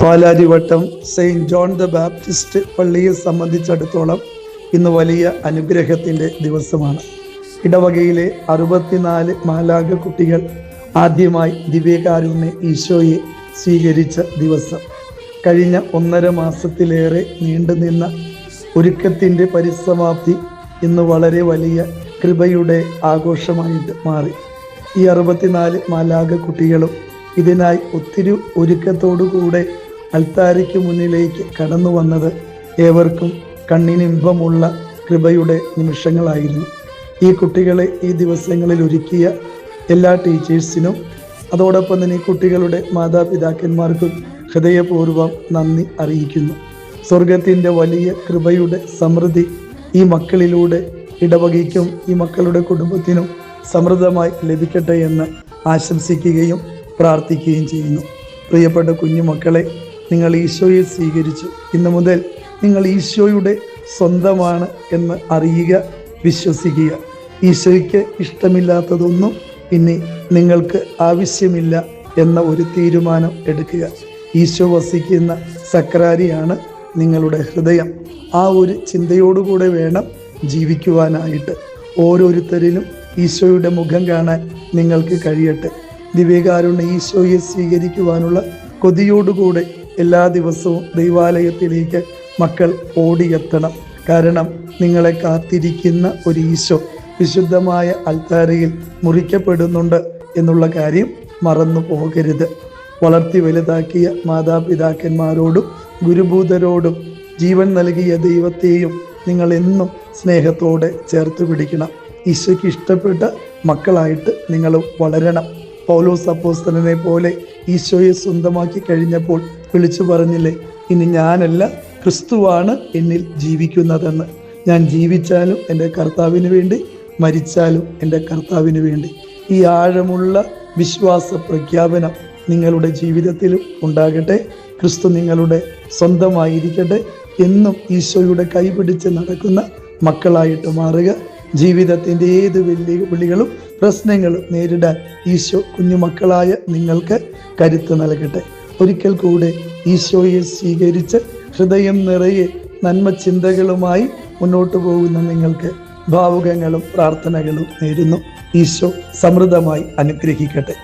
Palarivattom saint John the Baptist പള്ളിയെ സംബന്ധിച്ചിടത്തോളം ഇന്ന് വലിയ അനുഗ്രഹത്തിൻ്റെ ദിവസമാണ്. ഇടവകയിലെ 64 മാലാഖ കുട്ടികൾ ആദ്യമായി ദിവ്യകാരുണ്യ ഈശോയെ സ്വീകരിച്ച ദിവസം. കഴിഞ്ഞ 1.5 മാസത്തിലേറെ നീണ്ടുനിന്ന ഒരുക്കത്തിൻ്റെ പരിസമാപ്തി ഇന്ന് വളരെ വലിയ കൃപയുടെ ആഘോഷമായിട്ട് മാറി. ഈ 64 മാലാഖ കുട്ടികളും ഇതിനായി ഒത്തിരി ഒരുക്കത്തോടുകൂടെ അൽത്താരയ്ക്ക് മുന്നിലേക്ക് കടന്നു വന്നത് ഏവർക്കും കണ്ണിനിമ്പമുള്ള കൃപയുടെ നിമിഷങ്ങളായിരുന്നു. ഈ കുട്ടികളെ ഈ ദിവസങ്ങളിൽ ഒരുക്കിയ എല്ലാ ടീച്ചേഴ്സിനും അതോടൊപ്പം തന്നെ ഈ കുട്ടികളുടെ മാതാപിതാക്കന്മാർക്കും ഹൃദയപൂർവ്വം നന്ദി അറിയിക്കുന്നു. സ്വർഗത്തിൻ്റെ വലിയ കൃപയുടെ സമൃദ്ധി ഈ മക്കളിലൂടെ ഇടവകയ്ക്കും ഈ മക്കളുടെ കുടുംബത്തിനും സമൃദ്ധമായി ലഭിക്കട്ടെ എന്ന് ആശംസിക്കുകയും പ്രാർത്ഥിക്കുകയും ചെയ്യുന്നു. പ്രിയപ്പെട്ട കുഞ്ഞുമക്കളെ, നിങ്ങൾ ഈശോയെ സ്വീകരിച്ചു. ഇന്നു മുതൽ നിങ്ങൾ ഈശോയുടെ സ്വന്തമാണ് എന്ന് അറിയുക, വിശ്വസിക്കുക. ഈശോയ്ക്ക് ഇഷ്ടമില്ലാത്തതൊന്നും ഇനി നിങ്ങൾക്ക് ആവശ്യമില്ല എന്ന ഒരു തീരുമാനം എടുക്കുക. ഈശോ വസിക്കുന്ന സക്രാരിയാണ് നിങ്ങളുടെ ഹൃദയം. ആ ഒരു ചിന്തയോടുകൂടെ വേണം ജീവിക്കുവാനായിട്ട്. ഓരോരുത്തരിലും ഈശോയുടെ മുഖം കാണാൻ നിങ്ങൾക്ക് കഴിയട്ടെ. ദിവ്യകാരുണ്യ ഈശോയെ സ്വീകരിക്കുവാനുള്ള കൊതിയോടുകൂടെ എല്ലാ ദിവസവും ദൈവാലയത്തിലേക്ക് മക്കൾ ഓടിയെത്തണം. കാരണം നിങ്ങളെ കാത്തിരിക്കുന്ന ഒരു ഈശോ വിശുദ്ധമായ അൽത്താരയിൽ മുറിക്കപ്പെടുന്നുണ്ട് എന്നുള്ള കാര്യം മറന്നു പോകരുത്. വളർത്തി വലുതാക്കിയ മാതാപിതാക്കന്മാരോടും ഗുരുഭൂതരോടും ജീവൻ നൽകിയ ദൈവത്തെയും നിങ്ങൾ എന്നും സ്നേഹത്തോടെ ചേർത്ത് പിടിക്കണം. ഈശോയ്ക്ക് ഇഷ്ടപ്പെട്ട മക്കളായിട്ട് നിങ്ങൾ വളരണം. പൗലോസ് അപ്പോസ്തലനെ പോലെ ഈശോയെ സ്വന്തമാക്കി കഴിഞ്ഞപ്പോൾ വിളിച്ചു പറഞ്ഞില്ലേ, ഇനി ഞാനല്ല, ക്രിസ്തുവാണ് എന്നിൽ ജീവിക്കുന്നതെന്ന്. ഞാൻ ജീവിച്ചാലും എൻ്റെ കർത്താവിന് വേണ്ടി, മരിച്ചാലും എൻ്റെ കർത്താവിന് വേണ്ടി. ഈ ആഴമുള്ള വിശ്വാസ പ്രഖ്യാപനം നിങ്ങളുടെ ജീവിതത്തിലും ഉണ്ടാകട്ടെ. ക്രിസ്തു നിങ്ങളുടെ സ്വന്തമായിരിക്കട്ടെ. എന്നും ഈശോയുടെ കൈപിടിച്ച് നടക്കുന്ന മക്കളായിട്ട് മാറുക. ജീവിതത്തിൻ്റെ ഏത് വെല്ലുവിളികളും പ്രശ്നങ്ങളും നേരിടാൻ ഈശോ കുഞ്ഞുമക്കളായ നിങ്ങൾക്ക് കരുത്ത് നൽകട്ടെ. ഒരിക്കൽ കൂടെ ഈശോയെ സ്വീകരിച്ച് ഹൃദയം നിറയെ നന്മ ചിന്തകളുമായി മുന്നോട്ട് പോകുന്ന നിങ്ങൾക്ക് ഭാവുകങ്ങളും പ്രാർത്ഥനകളും നേരുന്നു. ഈശോ സമൃദ്ധമായി അനുഗ്രഹിക്കട്ടെ.